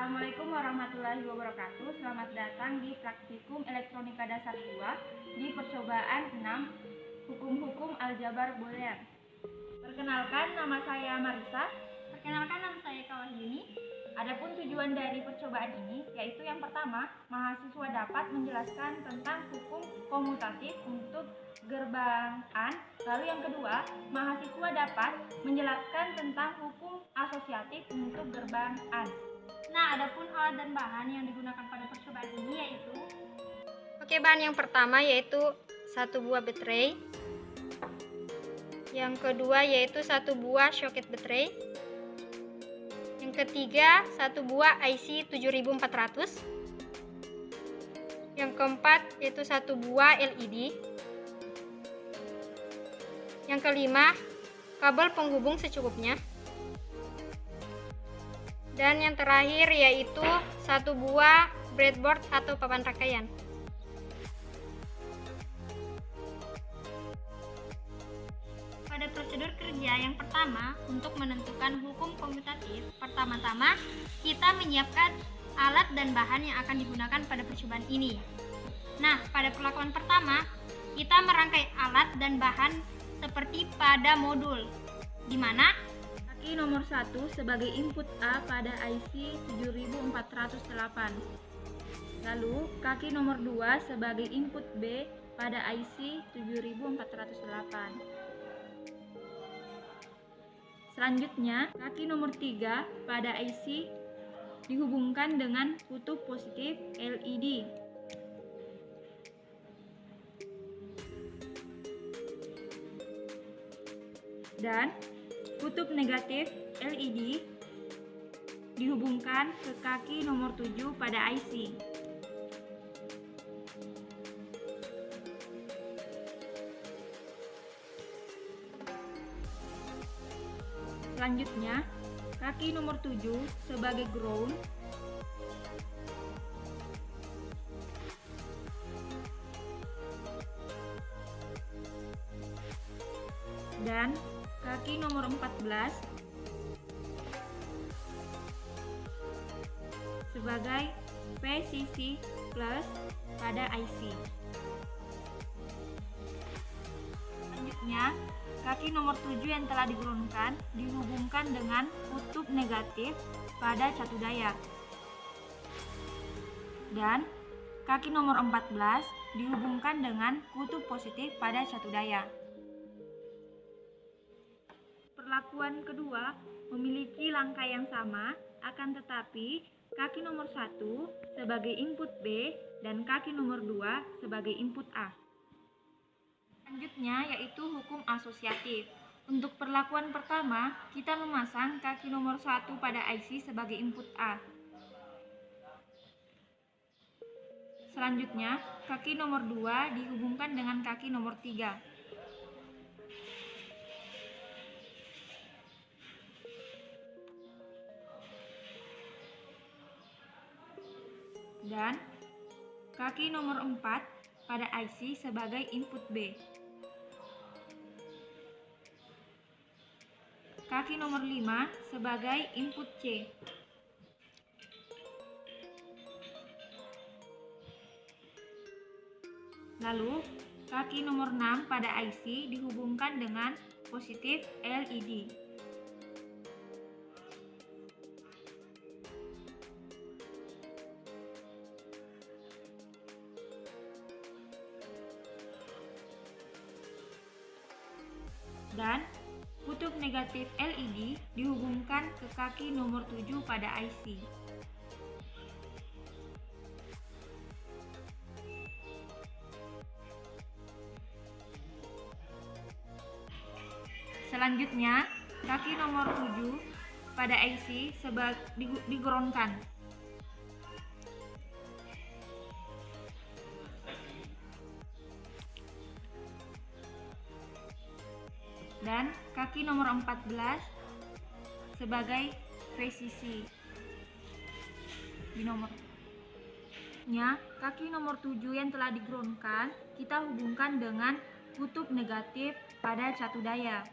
Assalamualaikum warahmatullahi wabarakatuh. Selamat datang di Praktikum Elektronika Dasar 2 di percobaan 6 Hukum-hukum Aljabar Boolean. Perkenalkan, nama saya Marisa. Perkenalkan, nama saya Kawahyuni. Adapun tujuan dari percobaan ini yaitu yang pertama, mahasiswa dapat menjelaskan tentang hukum komutatif untuk gerbang AND. Lalu yang kedua, mahasiswa dapat menjelaskan tentang hukum asosiatif untuk gerbang AND. Nah, adapun alat dan bahan yang digunakan pada percobaan ini yaitu bahan yang pertama yaitu satu buah baterai. Yang kedua yaitu satu buah soket baterai. Yang ketiga satu buah IC 7400. Yang keempat yaitu satu buah LED. Yang kelima kabel penghubung secukupnya. Dan yang terakhir yaitu satu buah breadboard atau papan rangkaian. Pada prosedur kerja yang pertama, untuk menentukan hukum komutatif, pertama-tama kita menyiapkan alat dan bahan yang akan digunakan pada percobaan ini. Nah, pada perlakuan pertama, kita merangkai alat dan bahan seperti pada modul, di mana kaki nomor 1 sebagai input A pada IC 7408. Lalu kaki nomor 2 sebagai input B pada IC 7408. Selanjutnya, kaki nomor 3 pada IC dihubungkan dengan kutub positif LED. Dan kutub negatif LED dihubungkan ke kaki nomor 7 pada IC. Selanjutnya, kaki nomor 7 sebagai ground dan kaki nomor 14 sebagai VCC plus pada IC. Selanjutnya, kaki nomor 7 yang telah digroundkan dihubungkan dengan kutub negatif pada catu daya. Dan kaki nomor 14 dihubungkan dengan kutub positif pada catu daya. Perlakuan kedua memiliki langkah yang sama, akan tetapi kaki nomor 1 sebagai input B dan kaki nomor 2 sebagai input A. Selanjutnya yaitu hukum asosiatif. Untuk perlakuan pertama, kita memasang kaki nomor 1 pada IC sebagai input A. Selanjutnya, kaki nomor 2 dihubungkan dengan kaki nomor 3. Dan kaki nomor 4 pada IC sebagai input B. Kaki nomor 5 sebagai input C. Lalu, kaki nomor 6 pada IC dihubungkan dengan positif LED. Dan kutub negatif LED dihubungkan ke kaki nomor 7 pada IC. Selanjutnya, kaki nomor 7 pada IC digroundkan. Dan kaki nomor 14 sebagai VCC. Di nomornya, kaki nomor 7 yang telah digroundkan kita hubungkan dengan kutub negatif pada catu daya.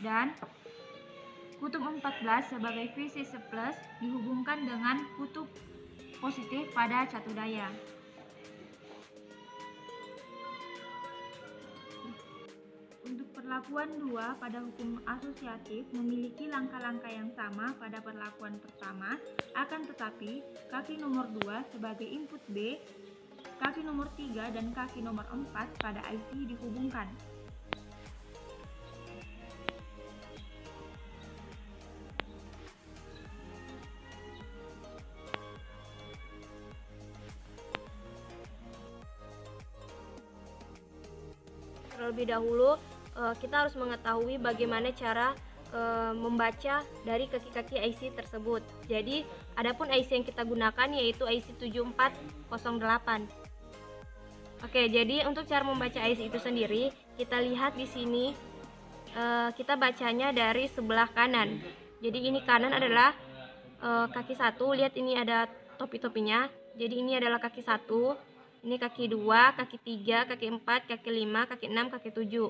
Dan Kutub 14 sebagai VCC plus dihubungkan dengan kutub positif pada catu daya. Untuk perlakuan 2 pada hukum asosiatif memiliki langkah-langkah yang sama pada perlakuan pertama, akan tetapi kaki nomor 2 sebagai input B, kaki nomor 3 dan kaki nomor 4 pada IC dihubungkan. Terlebih dahulu kita harus mengetahui bagaimana cara membaca dari kaki-kaki IC tersebut. Jadi, adapun IC yang kita gunakan yaitu IC 7408. Oke, jadi untuk cara membaca IC itu sendiri, kita lihat di sini kita bacanya dari sebelah kanan. Jadi ini kanan adalah kaki 1, lihat ini ada topi-topinya. Jadi ini adalah kaki 1, ini kaki 2, kaki 3, kaki 4, kaki 5, kaki 6, kaki 7.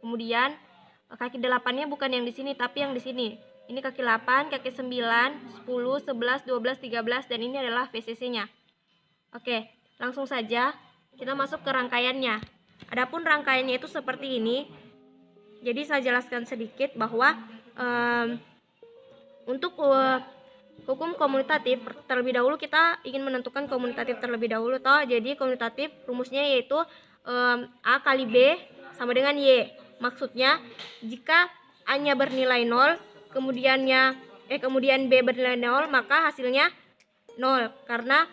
Kemudian kaki 8-nya bukan yang di sini tapi yang di sini. Ini kaki 8, kaki 9, 10, 11, 12, 13 dan ini adalah VCC-nya. Oke, langsung saja kita masuk ke rangkaiannya. Adapun rangkaiannya itu seperti ini. Jadi saya jelaskan sedikit bahwa untuk hukum komutatif terlebih dahulu kita ingin menentukan komutatif terlebih dahulu toh. Jadi komutatif rumusnya yaitu A kali B sama dengan Y. Maksudnya jika A-nya bernilai 0, kemudian B bernilai 0, maka hasilnya 0 karena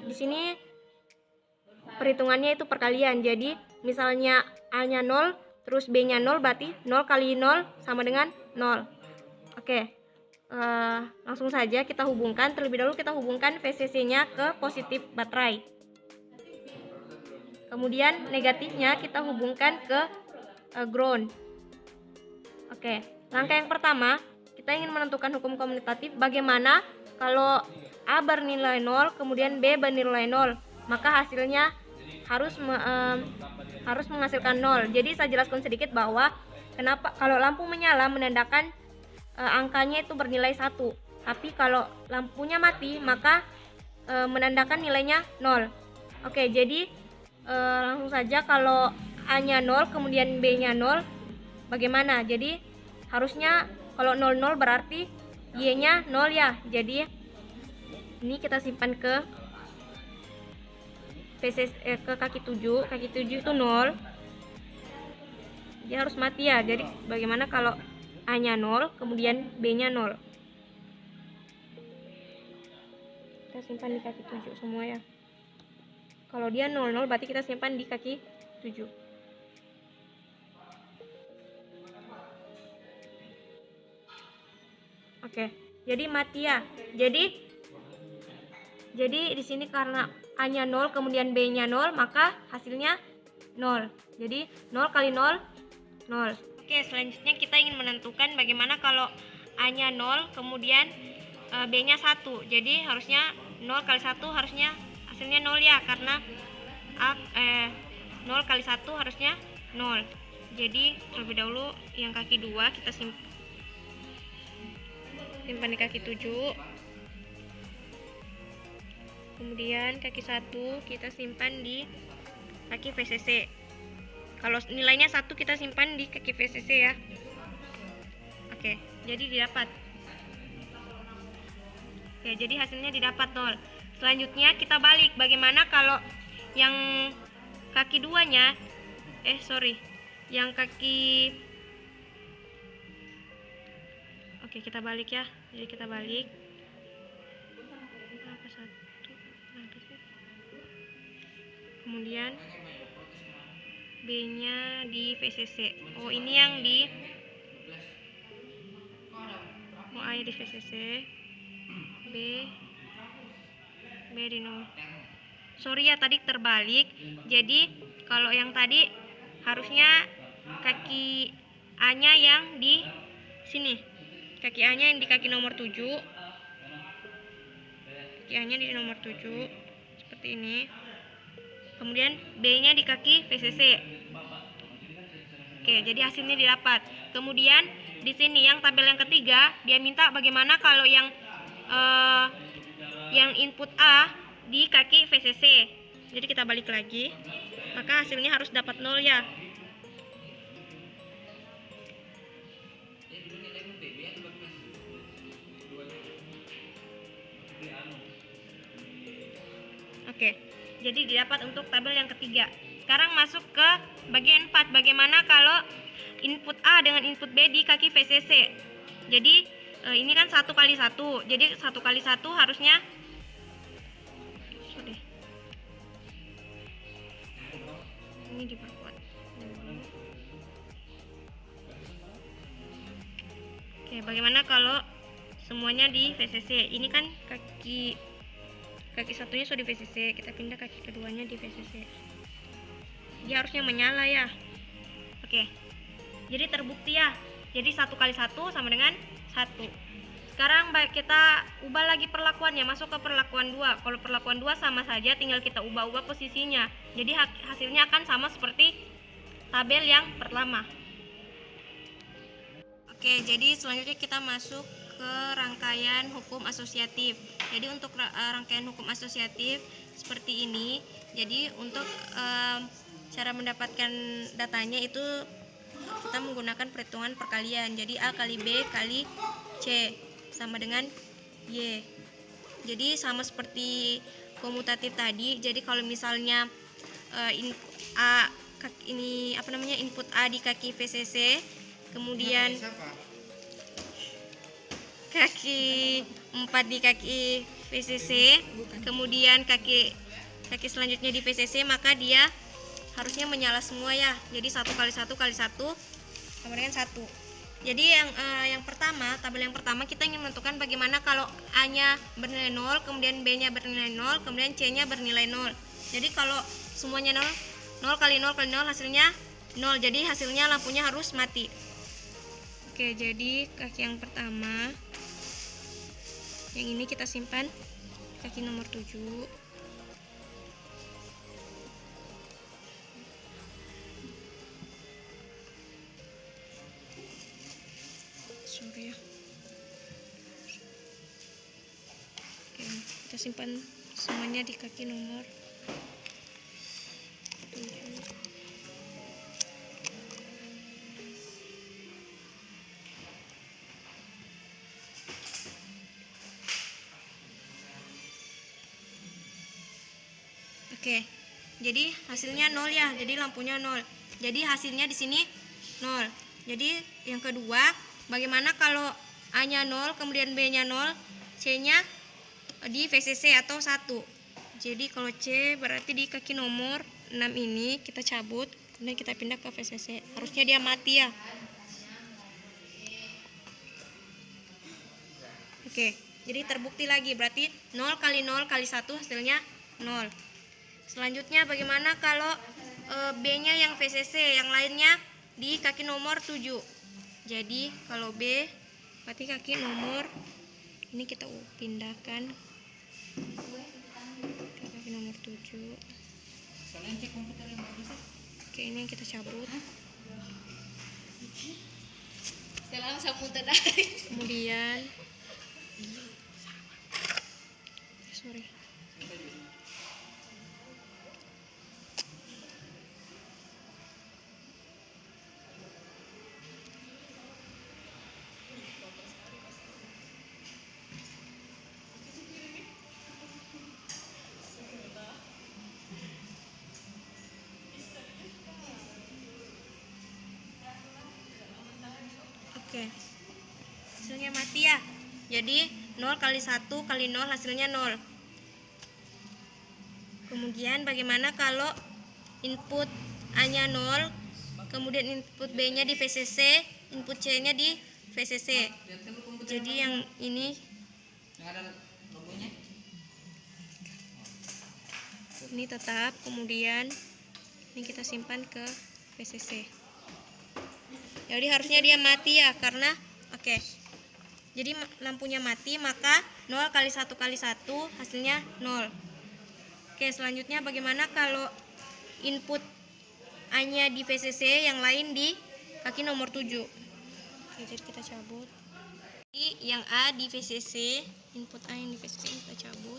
di sini perhitungannya itu perkalian. Jadi misalnya A-nya 0 terus B-nya 0, berarti 0 kali 0 sama dengan 0. Oke. Langsung saja kita hubungkan. Terlebih dahulu kita hubungkan VCC-nya ke positif baterai. Kemudian negatifnya kita hubungkan ke ground. Oke, langkah yang pertama kita ingin menentukan hukum komutatif. Bagaimana kalau A bernilai 0 kemudian B bernilai 0, maka hasilnya harus menghasilkan 0. Jadi saya jelaskan sedikit bahwa kenapa kalau lampu menyala menandakan angkanya itu bernilai 1, tapi kalau lampunya mati maka menandakan nilainya 0. Oke, jadi langsung saja kalau A-nya 0 kemudian B-nya 0, bagaimana? Jadi harusnya kalau 0 0 berarti Y-nya 0 ya. Jadi ini kita simpan ke ke kaki 7. Kaki 7 itu 0. Dia harus mati ya. Jadi bagaimana kalau A-nya 0 kemudian B-nya 0? Kita simpan di kaki 7 semua ya. Kalau dia 0 0 berarti kita simpan di kaki 7. Oke, jadi mati ya. Jadi di sini karena A-nya 0 kemudian B-nya 0, maka hasilnya 0. Jadi 0 kali 0 0. Oke, selanjutnya kita ingin menentukan bagaimana kalau A-nya 0 kemudian B-nya 1. Jadi harusnya 0 kali 1 harusnya hasilnya 0 ya, karena 0 kali 1 harusnya 0. Jadi terlebih dahulu yang kaki 2 kita simpan di kaki 7. Kemudian kaki 1 kita simpan di kaki VCC. Kalau nilainya 1 kita simpan di kaki VCC ya. Oke, jadi didapat. Oke, jadi hasilnya didapat 0. Selanjutnya kita balik. Bagaimana kalau yang kaki 2-nya yang kaki Oke, kita balik ya. Jadi kita balik. Kemudian B-nya di VCC. Oh, ini yang di A-nya di VCC. B di 0. Sorry ya, tadi terbalik. Jadi kalau yang tadi harusnya kaki A-nya yang di sini. Kaki A-nya yang di kaki nomor 7. Kaki A-nya di nomor 7 seperti ini. Kemudian B-nya di kaki VCC. Oke, jadi hasilnya didapat. Kemudian di sini yang tabel yang ketiga, dia minta bagaimana kalau yang input A di kaki VCC. Jadi kita balik lagi, maka hasilnya harus dapat 0 ya. Oke, jadi didapat untuk tabel yang ketiga. Sekarang masuk ke bagian 4. Bagaimana kalau input A dengan input B di kaki VCC. Jadi ini kan 1 kali 1. Jadi 1 kali 1 harusnya ini diperkuat. Oke, bagaimana kalau semuanya di VCC? Ini kan kaki satunya sudah di VCC, kita pindah kaki keduanya di VCC. Dia harusnya menyala ya. Oke, jadi terbukti ya. Jadi 1 kali 1 sama dengan 1. Sekarang kita ubah lagi perlakuannya, masuk ke perlakuan 2. Kalau perlakuan 2 sama saja, tinggal kita ubah-ubah posisinya. Jadi hasilnya akan sama seperti tabel yang pertama. Oke, jadi selanjutnya kita masuk ke rangkaian hukum asosiatif. Jadi untuk rangkaian hukum asosiatif seperti ini. Jadi untuk cara mendapatkan datanya itu kita menggunakan perhitungan perkalian. Jadi A kali B kali C sama dengan Y. Jadi sama seperti komutatif tadi. Jadi kalau misalnya input A di kaki VCC, kemudian kaki 4 di kaki VCC, kemudian kaki selanjutnya di VCC, maka dia harusnya menyala semua ya. Jadi 1 kali 1 kali 1 sama dengan 1. Jadi yang pertama, tabel yang pertama kita ingin menentukan bagaimana kalau A-nya bernilai 0, kemudian B-nya bernilai 0, kemudian C-nya bernilai 0. Jadi kalau semuanya 0, 0 kali 0 kali 0 hasilnya 0. Jadi hasilnya lampunya harus mati. Oke, jadi kaki yang pertama, yang ini kita simpan kaki nomor 7. Sorry ya. Oke, kita simpan semuanya di kaki nomor 7. Oke, jadi hasilnya 0 ya. Jadi lampunya 0. Jadi hasilnya di sini 0. Jadi yang kedua, bagaimana kalau A-nya 0, kemudian B-nya 0, C-nya di VCC atau 1. Jadi kalau C berarti di kaki nomor 6 ini kita cabut, kemudian kita pindah ke VCC. Harusnya dia mati ya. Oke, jadi terbukti lagi. Berarti 0 kali 0 kali 1 hasilnya 0. Selanjutnya bagaimana kalau B-nya yang VCC, yang lainnya di kaki nomor 7. Jadi kalau B berarti kaki nomor ini kita pindahkan ke kaki nomor 7. Oke, ini yang kita cabut. Kemudian sorry. Oke, hasilnya mati ya. Jadi 0 kali 1 kali 0 hasilnya 0. Kemudian bagaimana kalau input A-nya 0, kemudian input B-nya di VCC, input C-nya di VCC. Jadi yang ini tetap, kemudian ini kita simpan ke VCC. Jadi harusnya dia mati ya, karena oke. Jadi lampunya mati, maka 0 kali 1 kali 1 hasilnya 0. Oke, selanjutnya bagaimana kalau input A-nya di VCC, yang lain di kaki nomor 7. Oke, jadi kita cabut. Jadi yang A di VCC, input A yang di VCC kita cabut.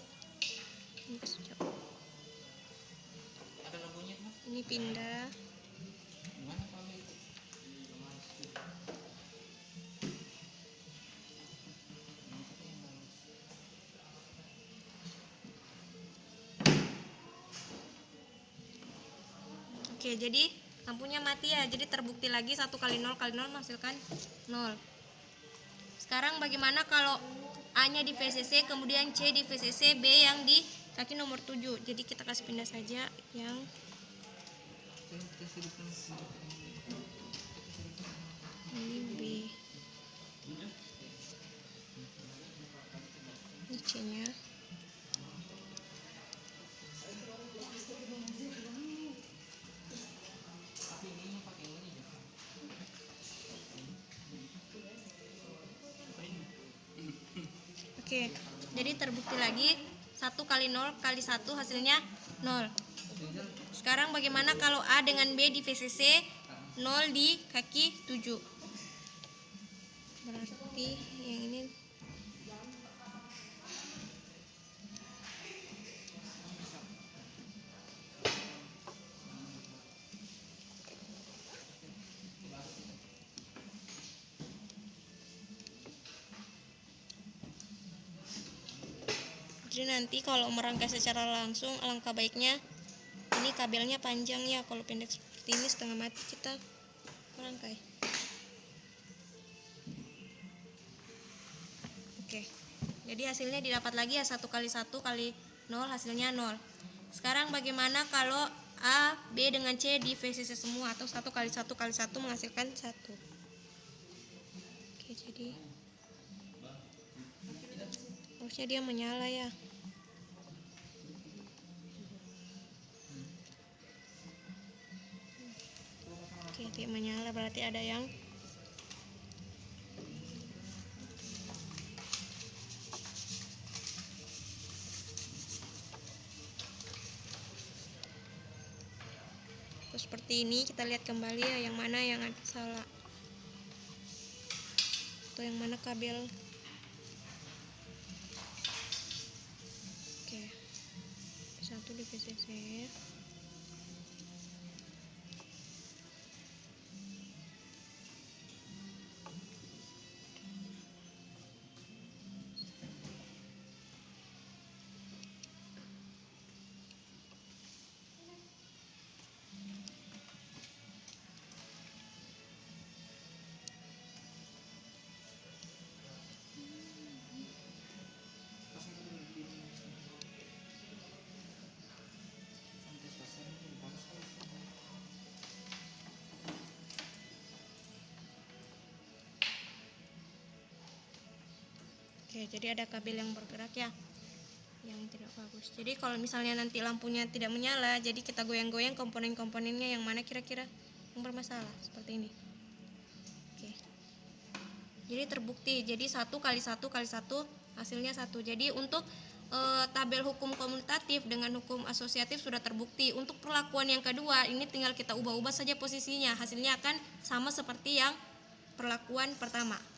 Ini kita cabut. Ini pindah. Oke, jadi lampunya mati ya. Jadi terbukti lagi 1 kali 0 menghasilkan 0. Sekarang bagaimana kalau A-nya di VCC, kemudian C di VCC, B yang di kaki nomor 7. Jadi kita kasih pindah saja yang ini B. Ini C-nya. Oke, jadi terbukti lagi 1 kali 0 kali 1 hasilnya 0. Sekarang bagaimana kalau A dengan B di VCC, 0 di kaki 7? Berarti yang ini jadi nanti kalau merangkai secara langsung alangkah baiknya ini kabelnya panjang ya, kalau pendek seperti ini setengah mati kita merangkai. Oke, jadi hasilnya didapat lagi ya 1 kali 1 kali 0 hasilnya 0. Sekarang bagaimana kalau A, B dengan C di VCC semua atau 1 kali 1 kali 1 menghasilkan 1. Oke, jadi harusnya dia menyala ya. Oke, dia menyala berarti ada yang seperti ini. Kita lihat kembali ya yang mana yang ada salah atau yang mana kabel. Oke, 1 di VCC. Oke, jadi ada kabel yang bergerak ya, yang tidak bagus. Jadi kalau misalnya nanti lampunya tidak menyala, jadi kita goyang-goyang komponen-komponennya yang mana kira-kira yang bermasalah, seperti ini. Oke, jadi terbukti. Jadi 1 kali 1 kali 1 hasilnya 1. Jadi untuk tabel hukum komutatif dengan hukum asosiatif sudah terbukti. Untuk perlakuan yang kedua, ini tinggal kita ubah-ubah saja posisinya. Hasilnya akan sama seperti yang perlakuan pertama.